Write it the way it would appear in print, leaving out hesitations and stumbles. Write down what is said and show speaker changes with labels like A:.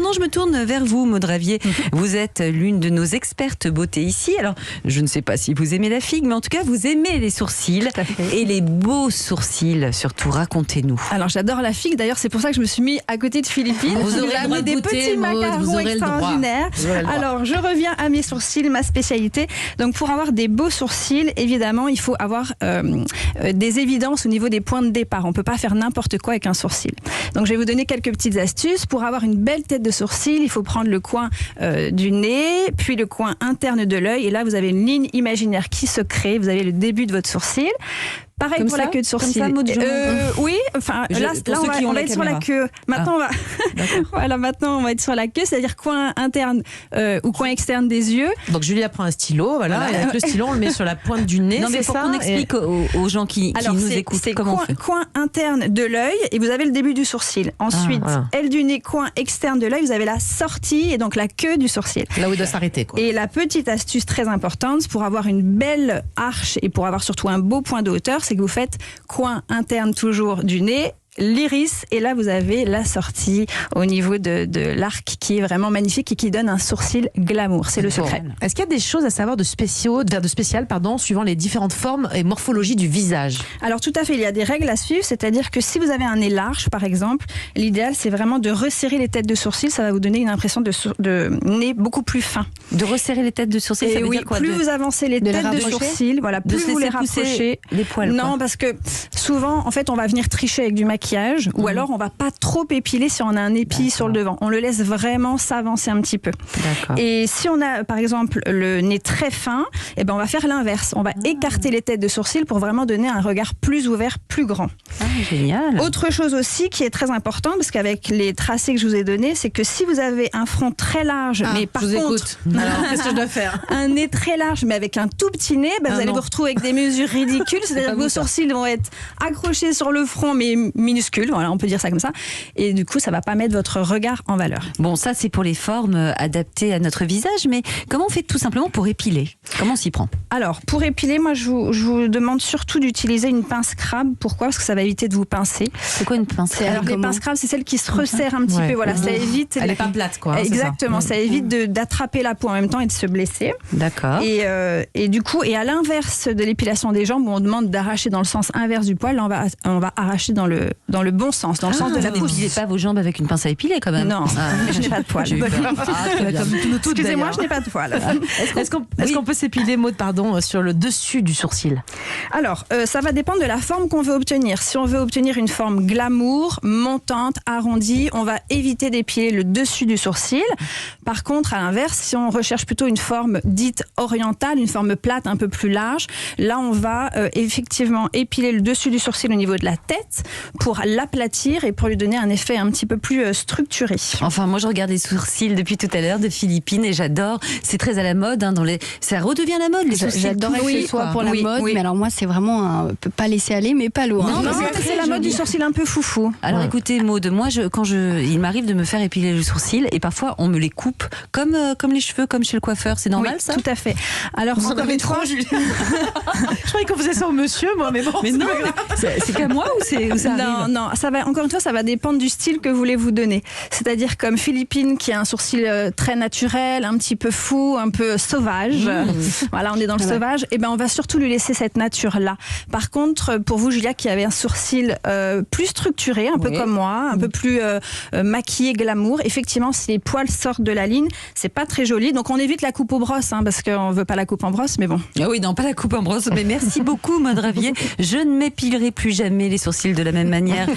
A: Maintenant, je me tourne vers vous, Maud Ravier. Vous êtes l'une de nos expertes beauté ici. Alors, je ne sais pas si vous aimez la figue, mais en tout cas, vous aimez les sourcils et les beaux sourcils. Surtout, racontez-nous.
B: Alors, j'adore la figue. D'ailleurs, c'est pour ça que je me suis mis à côté de Philippine.
A: Vous aurez
B: le droit de des petits macarons extraordinaires. Alors, je reviens à mes sourcils, ma spécialité. Donc, pour avoir des beaux sourcils, évidemment, il faut avoir des évidences au niveau des points de départ. On ne peut pas faire n'importe quoi avec un sourcil. Donc, je vais vous donner quelques petites astuces. Pour avoir une belle tête de sourcil, il faut prendre le coin du nez, puis le coin interne de l'œil. Et là, vous avez une ligne imaginaire qui se crée. Vous avez le début de votre sourcil. Pareil comme pour la queue de sourcil.
A: Comme ça,
B: oui, enfin là on va être sur la queue. Maintenant maintenant on va être sur la queue, c'est-à-dire coin interne ou coin externe des yeux.
C: Donc Julia prend un stylo, voilà. Et avec le stylo on le met sur la pointe du nez.
A: Non mais pour qu'on explique aux gens qui nous écoutent comment on fait.
B: Coin interne de l'œil et vous avez le début du sourcil. Ensuite, aile du nez, coin externe de l'œil, vous avez la sortie et donc la queue du sourcil.
C: Là où il doit s'arrêter, quoi.
B: Et la petite astuce très importante pour avoir une belle arche et pour avoir surtout un beau point de hauteur, c'est que vous faites coin interne toujours du nez, l'iris, et là vous avez la sortie au niveau de l'arc qui est vraiment magnifique et qui donne un sourcil glamour. C'est le secret.
C: Est-ce qu'il y a des choses à savoir de spécial, suivant les différentes formes et morphologies du visage?
B: Alors tout à fait, il y a des règles à suivre, c'est-à-dire que si vous avez un nez large par exemple, l'idéal c'est vraiment de resserrer les têtes de sourcils, ça va vous donner une impression de nez beaucoup plus fin.
A: De resserrer les têtes de sourcils, ça veut dire quoi?
B: Plus vous avancez les têtes de sourcils, voilà, plus vous les rapprochez.
A: Les poils.
B: Non, parce que souvent en fait on va venir tricher avec du maquillage ou alors on va pas trop épiler si on a un épi sur le devant. On le laisse vraiment s'avancer un petit peu. Et si on a par exemple le nez très fin, eh ben on va faire l'inverse. On va écarter les têtes de sourcils pour vraiment donner un regard plus ouvert, plus grand.
A: Génial.
B: Autre chose aussi qui est très importante, parce qu'avec les tracés que je vous ai donnés, c'est que si vous avez un front très large, mais par contre,
C: alors qu'est-ce que je dois faire?
B: Un nez très large mais avec un tout petit nez, vous allez vous retrouver avec des mesures ridicules, c'est-à-dire que vos sourcils vont être accrochés sur le front mais minuscules, voilà, on peut dire ça comme ça, et du coup ça va pas mettre votre regard en valeur.
A: Bon, ça c'est pour les formes adaptées à notre visage, mais comment on fait tout simplement pour épiler? Comment on s'y prend?
B: Alors pour épiler, moi je vous demande surtout d'utiliser une pince crabe. Pourquoi? Parce que ça va éviter de vous pincer.
A: C'est quoi une pince crabe?
B: Alors les pinces crabes, c'est celles qui se resserrent un petit peu, voilà, ça évite.
C: Elle est pas plate, quoi.
B: Exactement, ça évite d'attraper la peau en même temps et de se blesser.
A: D'accord.
B: Et du coup, et à l'inverse de l'épilation des jambes, où on demande d'arracher dans le sens inverse du poil, là on va arracher dans le bon sens, dans le sens de la pousse.
A: Vous n'épilez pas vos jambes avec une pince à épiler quand même?
B: Non, je n'ai pas de poils. Excusez-moi, je n'ai pas de poils.
C: Est-ce qu'on peut s'épiler, Maud, sur le dessus du sourcil?
B: Alors, ça va dépendre de la forme qu'on veut obtenir. Si on veut obtenir une forme glamour, montante, arrondie, on va éviter d'épiler le dessus du sourcil. Par contre, à l'inverse, si on recherche plutôt une forme dite orientale, une forme plate, un peu plus large, là on va effectivement épiler le dessus du sourcil au niveau de la tête pour l'aplatir et pour lui donner un effet un petit peu plus structuré.
A: Enfin, moi je regarde les sourcils depuis tout à l'heure de Philippine et j'adore. C'est très à la mode, hein, ça redevient la mode, les sourcils.
D: J'adorais que ce soit pour la mode, mais alors moi c'est vraiment pas laisser aller, mais pas loin.
B: Non, c'est la mode du sourcil un peu foufou.
A: Alors écoutez, Maud, moi il m'arrive de me faire épiler le sourcil et parfois on me les coupe comme les cheveux, comme chez le coiffeur. C'est normal, ça?
B: Tout à fait. Alors
C: vous en avez trop, Julie. Je croyais qu'on faisait ça au monsieur, moi, mais bon.
A: Mais non, c'est qu'à moi ou ça arrive?
B: Non, ça va, encore une fois, ça va dépendre du style que vous voulez vous donner. C'est-à-dire comme Philippine qui a un sourcil très naturel, un petit peu fou, un peu sauvage. Voilà, on est dans le sauvage. Et ben on va surtout lui laisser cette nature-là. Par contre, pour vous, Julia, qui avait un sourcil plus structuré, un peu comme moi, un peu plus maquillé, glamour, effectivement, si les poils sortent de la ligne, c'est pas très joli. Donc on évite la coupe aux brosses, parce qu'on veut pas la coupe en brosse, mais bon.
A: Ah oui, non, pas la coupe en brosse. Mais merci beaucoup, Maud Ravier. Je ne m'épilerai plus jamais les sourcils de la même manière.